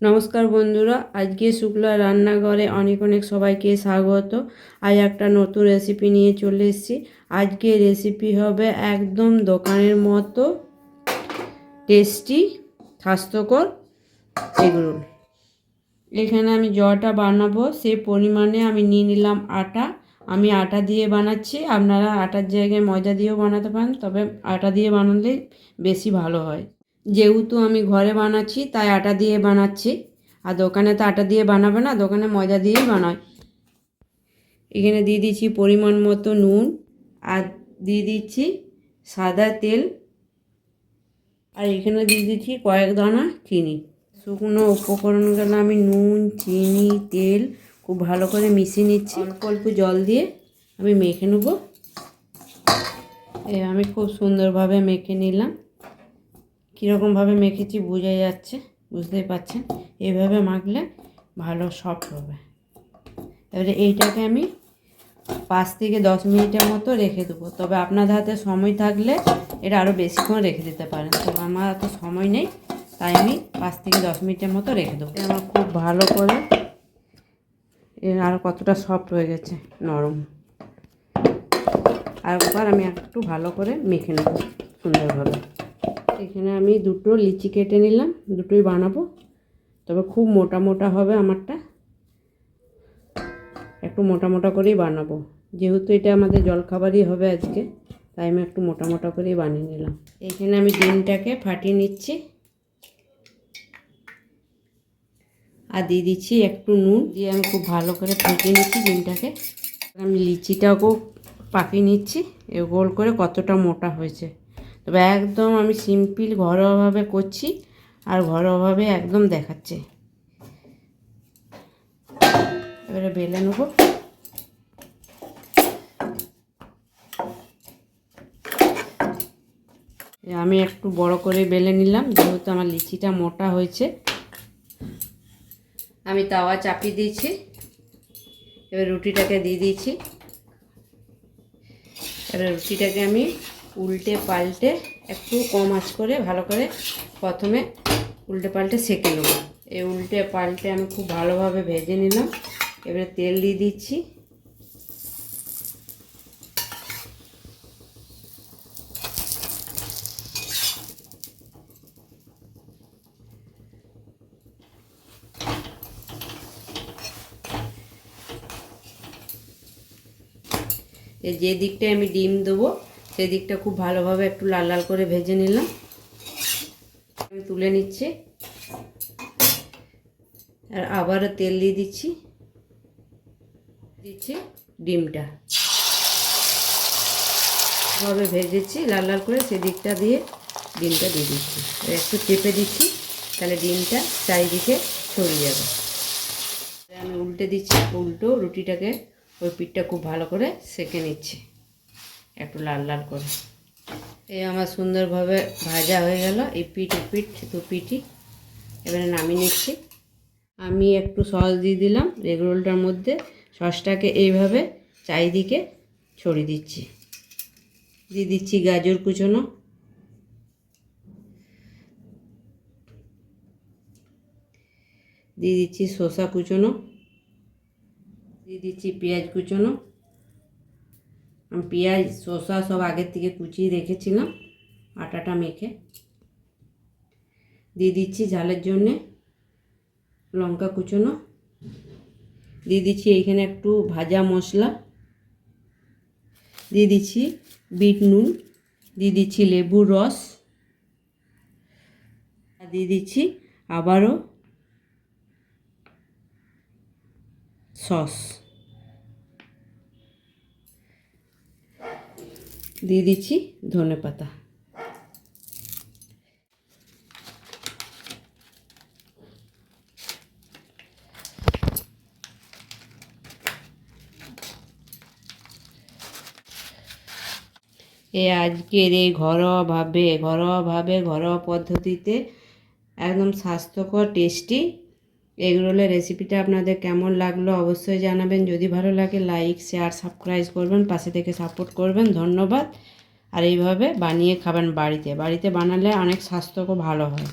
নমস্কার বন্ধুরা, আজকে শুক্লা রান্নাঘরে অনেক অনেক সবাইকে স্বাগত। আজ একটা নতুন রেসিপি নিয়ে চলে এসেছি। আজকে রেসিপি হবে একদম দোকানের মতো টেস্টি স্বাস্থ্যকর এগরোল। এখানে আমি জলটা বানাবো সেই পরিমাণে আমি নিয়ে নিলাম আটা। আমি আটা দিয়ে বানাচ্ছি, আপনারা আটার জায়গায় ময়দা দিয়েও বানাতে পারেন, তবে আটা দিয়ে বানালে বেশি ভালো হয়। যেহেতু আমি ঘরে বানাচ্ছি তাই আটা দিয়ে বানাচ্ছি, আর দোকানে তো আটা দিয়ে বানাবে না, দোকানে ময়দা দিয়েই বানায়। এখানে দিয়ে দিচ্ছি পরিমাণ মতো নুন, আর দিয়ে দিচ্ছি সাদা তেল, আর এখানে দিয়ে দিচ্ছি কয়েক দানা চিনি। শুকনো উপকরণগুলো আমি নুন, চিনি, তেল খুব ভালো করে মিশিয়ে নিচ্ছি। অল্প অল্প জল দিয়ে আমি মেখে নেব। আমি খুব সুন্দরভাবে মেখে নিলাম। কীরকমভাবে মেখেছি বোঝা যাচ্ছে, বুঝতেই পারছেন। এইভাবে মাখলে ভালো সফট হবে। এবারে এইটাকে আমি 5 থেকে 10 মিনিটের মতো রেখে দেবো। তবে আপনাদের হাতে সময় থাকলে এটা আরও বেশিক্ষণ রেখে দিতে পারেন, তবে আমার এত সময় নেই, তাই আমি 5 থেকে 10 মিনিটের মতো রেখে দেবো। আমার খুব ভালো করে আর কতটা সফট হয়ে গেছে, নরম। আর একবার আমি একটু ভালো করে মেখে নেব সুন্দরভাবে। এখানে আমি দুটো লিচি কেটে নিলাম, দুটোই বানাবো, তবে খুব মোটা মোটা হবে আমারটা, একটু মোটা মোটা করেই বানাবো। যেহেতু এটা আমাদের জলখাবারই হবে আজকে, তাই আমি একটু মোটা মোটা করেই বানিয়ে নিলাম। এখানে আমি ডিমটাকে ফাটিয়ে নিচ্ছি, আর দিয়ে দিচ্ছি একটু নুন দিয়ে আমি খুব ভালো করে ফাটিয়ে নিচ্ছি ডিমটাকে। আমি লিচিটাকেও পাকিয়ে নিচ্ছি গোল করে, কতটা মোটা হয়েছে। তবে একদম আমি সিম্পল ঘরোয়াভাবে করছি, আর ঘরোয়াভাবে একদম দেখাচ্ছে। এবারে বেলে নেব। আমি একটু বড় করে বেলে নিলাম, যেহেতু আমার লিচিটা মোটা হয়েছে। আমি তাওয়া চাপিয়ে দিয়েছি, এবার রুটিটাকে দিয়ে দিয়েছি। এবার রুটিটাকে আমি উল্টে পাল্টে একটু কম আঁচ করে ভালো করে প্রথমে উল্টে পাল্টে সেঁকে নেব। এই উল্টে পাল্টে আমি খুব ভালোভাবে ভেজে নিলাম। এবারে তেল দিয়ে দিচ্ছি। যে দিকটায় আমি ডিম দেবো সেই দিকটা খুব ভালোভাবে একটু লাল লাল করে ভেজে নিলাম। আমি তুলে নিচ্ছি, আর আবারও তেল দিয়ে দিচ্ছি ডিমটা ভাবে ভেজেছি লাল লাল করে, সেদিকটা দিয়ে ডিমটা দিয়ে দিচ্ছি। একটু চেপে দিচ্ছি, তাহলে ডিমটা চারিদিকে ছড়িয়ে যাবে। আমি উল্টে দিচ্ছি, উল্টো রুটিটাকে ওই পিঠটা খুব ভালো করে সেঁকে নিচ্ছি একটু লাল লাল করে। এই আমার সুন্দরভাবে ভাজা হয়ে গেল এই পিঠ দু পিঠই। এবারে নামিয়ে নিচ্ছি। আমি একটু সস দিয়ে দিলাম এগরোলটার মধ্যে। সসটাকে এইভাবে চারিদিকে ছড়িয়ে দিচ্ছি। দিয়ে দিচ্ছি গাজর কুচোনো, দিয়ে দিচ্ছি শসা কুচোনো, দিয়ে দিচ্ছি পেঁয়াজ কুচোনো। আমি পেঁয়াজ শসা সব আগের থেকে কুচিয়ে রেখেছিলাম আটাটা মেখে। দিয়ে দিচ্ছি ঝালের জন্যে লঙ্কা কুচোনো, দিয়ে দিচ্ছি এইখানে একটু ভাজা মশলা, দিয়ে দিচ্ছি বিট নুন, দিয়ে দিচ্ছি লেবুর রস, আর দিয়ে দিচ্ছি আবারও সস, দিয়ে দিচ্ছি ধনেপাতা। আজকের এই ঘরোয়া পদ্ধতিতে একদম স্বাস্থ্যকর টেস্টি এগরোলের রেসিপিটা আপনাদের কেমন লাগলো অবশ্যই জানাবেন। যদি ভালো লাগে লাইক শেয়ার সাবস্ক্রাইব করবেন, পাশে থেকে সাপোর্ট করবেন। ধন্যবাদ। আর এইভাবে বানিয়ে খাবেন বাড়িতে বানালে অনেক স্বাস্থ্যকর ভালো হয়।